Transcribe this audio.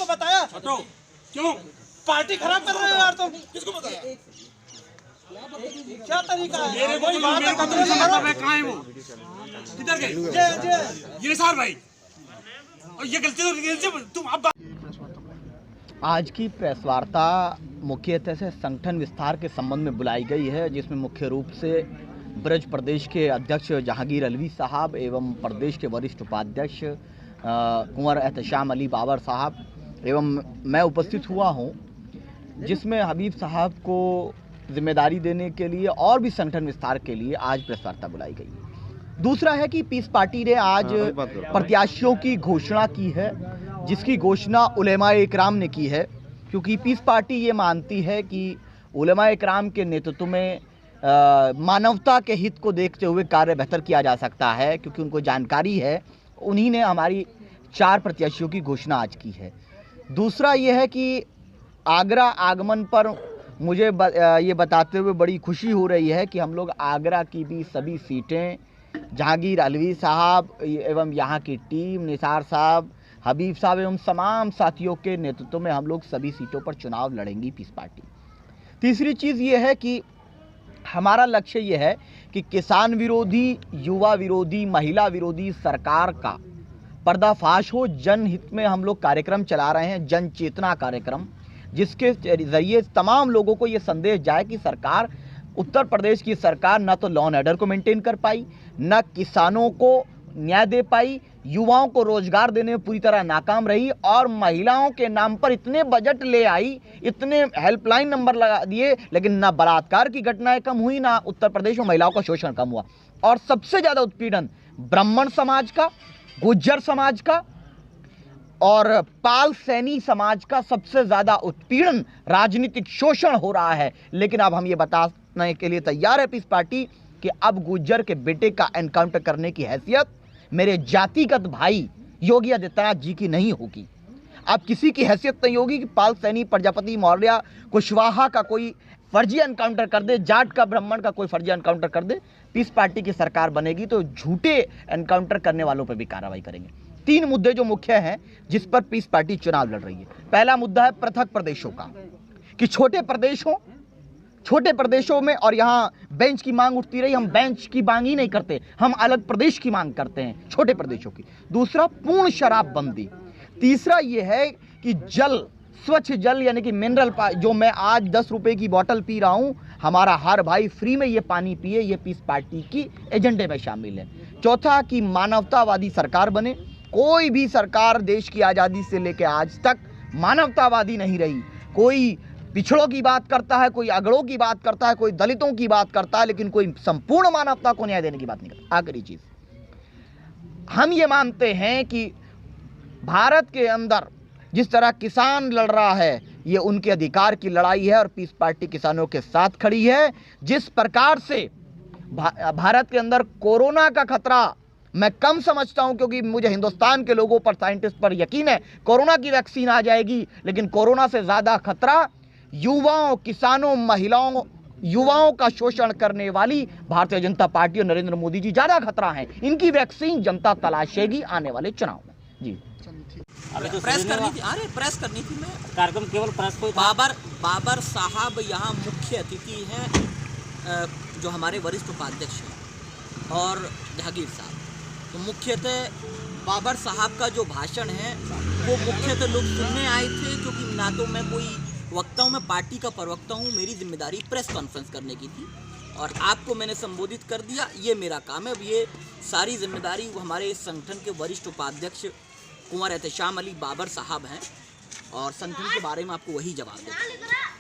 किसको बताया? क्यों पार्टी खराब कर रहे हो यार तुम। किसको बताया? क्या तरीका है? मेरे को बात है, तो नहीं पता मैं कहाँ है वो, किधर गए ये सार भाई, और ये गलती तो तुम अब आज की प्रेस वार्ता मुख्यतः से संगठन विस्तार के संबंध में बुलाई गई है, जिसमें मुख्य रूप से ब्रज प्रदेश के अध्यक्ष जहांगीर अलवी साहब एवं प्रदेश के वरिष्ठ उपाध्यक्ष कुंवर एहतशाम अली बाबर साहब एवं मैं उपस्थित हुआ हूं, जिसमें हबीब साहब को जिम्मेदारी देने के लिए और भी संगठन विस्तार के लिए आज प्रेस वार्ता बुलाई गई है। दूसरा है कि पीस पार्टी ने आज प्रत्याशियों की घोषणा की है, जिसकी घोषणा उलेमाए इकराम ने की है, क्योंकि पीस पार्टी ये मानती है कि उलेमाए इकराम के नेतृत्व में मानवता के हित को देखते हुए कार्य बेहतर किया जा सकता है, क्योंकि उनको जानकारी है। उन्हीं ने हमारी 4 प्रत्याशियों की घोषणा आज की है। दूसरा ये है कि आगरा आगमन पर मुझे ये बताते हुए बड़ी खुशी हो रही है कि हम लोग आगरा की भी सभी सीटें जहांगीर अलवी साहब एवं यहाँ की टीम, निसार साहब, हबीब साहब एवं तमाम साथियों के नेतृत्व में हम लोग सभी सीटों पर चुनाव लड़ेंगी पीस पार्टी। तीसरी चीज़ ये है कि हमारा लक्ष्य ये है कि किसान विरोधी, युवा विरोधी, महिला विरोधी सरकार का पर्दाफाश हो। जनहित में हम लोग कार्यक्रम चला रहे हैं, जन चेतना कार्यक्रम, जिसके जरिए तमाम लोगों को ये संदेश जाए कि सरकार, उत्तर प्रदेश की सरकार न तो लॉ एंड ऑर्डर को मेंटेन कर पाई, न किसानों को न्याय दे पाई, युवाओं को रोजगार देने में पूरी तरह नाकाम रही, और महिलाओं के नाम पर इतने बजट ले आई, इतने हेल्पलाइन नंबर लगा दिए, लेकिन ना बलात्कार की घटनाएं कम हुई, ना उत्तर प्रदेश में महिलाओं का शोषण कम हुआ। और सबसे ज़्यादा उत्पीड़न ब्राह्मण समाज का, गुज्जर समाज का और पाल सैनी समाज का सबसे ज़्यादा उत्पीड़न, राजनीतिक शोषण हो रहा है। लेकिन अब हम ये बताने के लिए तैयार है पीस पार्टी कि अब गुज्जर के बेटे का एनकाउंटर करने की हैसियत मेरे जातिगत भाई योगी आदित्यनाथ जी की नहीं होगी। अब किसी की हैसियत नहीं होगी कि पाल सैनी, प्रजापति मौर्य, कुशवाहा का कोई फर्जी एनकाउंटर कर दे, जाट का, ब्राह्मण का कोई फर्जी एनकाउंटर कर दे। पीस पार्टी की सरकार बनेगी तो झूठे एनकाउंटर करने वालों पर भी कार्रवाई करेंगे। 3 मुद्दे जो मुख्य हैं जिस पर पीस पार्टी चुनाव लड़ रही है। पहला मुद्दा है पृथक प्रदेशों का, कि छोटे प्रदेशों में, और यहाँ बेंच की मांग उठती रही, हम बेंच की मांग ही नहीं करते, हम अलग प्रदेश की मांग करते हैं, छोटे प्रदेशों की। दूसरा पूर्ण शराबबंदी। तीसरा ये है कि जल, स्वच्छ जल, यानी कि मिनरल, जो मैं आज 10 रुपए की बोतल पी रहा हूँ, हमारा हर भाई फ्री में ये पानी पिए, ये पीस पार्टी की एजेंडे में शामिल है। चौथा कि मानवतावादी सरकार बने। कोई भी सरकार देश की आज़ादी से लेकर आज तक मानवतावादी नहीं रही। कोई पिछड़ों की बात करता है, कोई अगड़ों की बात करता है, कोई दलितों की बात करता है, लेकिन कोई संपूर्ण मानवता को न्याय देने की बात नहीं करता। आखिरी चीज़, हम ये मानते हैं कि भारत के अंदर जिस तरह किसान लड़ रहा है, ये उनके अधिकार की लड़ाई है और पीस पार्टी किसानों के साथ खड़ी है। जिस प्रकार से भारत के अंदर कोरोना का खतरा मैं कम समझता हूं, क्योंकि मुझे हिंदुस्तान के लोगों पर, साइंटिस्ट पर यकीन है कोरोना की वैक्सीन आ जाएगी, लेकिन कोरोना से ज़्यादा खतरा युवाओं, किसानों, महिलाओं, युवाओं का शोषण करने वाली भारतीय जनता पार्टी और नरेंद्र मोदी जी ज़्यादा खतरा हैं। इनकी वैक्सीन जनता तलाशेगी आने वाले चुनाव में। जी, अभी तो प्रेस करनी थी, अरे प्रेस करनी थी। मैं कार्यक्रम केवल प्रेस को बाबर साहब यहाँ मुख्य अतिथि हैं, जो हमारे वरिष्ठ उपाध्यक्ष हैं, और जहांगीर साहब। तो मुख्यतः बाबर साहब का जो भाषण है वो मुख्यतः लोग सुनने आए थे, क्योंकि ना तो मैं कोई वक्ता हूँ, मैं पार्टी का प्रवक्ता हूँ, मेरी जिम्मेदारी प्रेस कॉन्फ्रेंस करने की थी और आपको मैंने संबोधित कर दिया, ये मेरा काम है। अब ये सारी जिम्मेदारी हमारे संगठन के वरिष्ठ उपाध्यक्ष कुंवर एहतशाम अली बाबर साहब हैं, और संगठन के बारे में आपको वही जवाब देते हैं।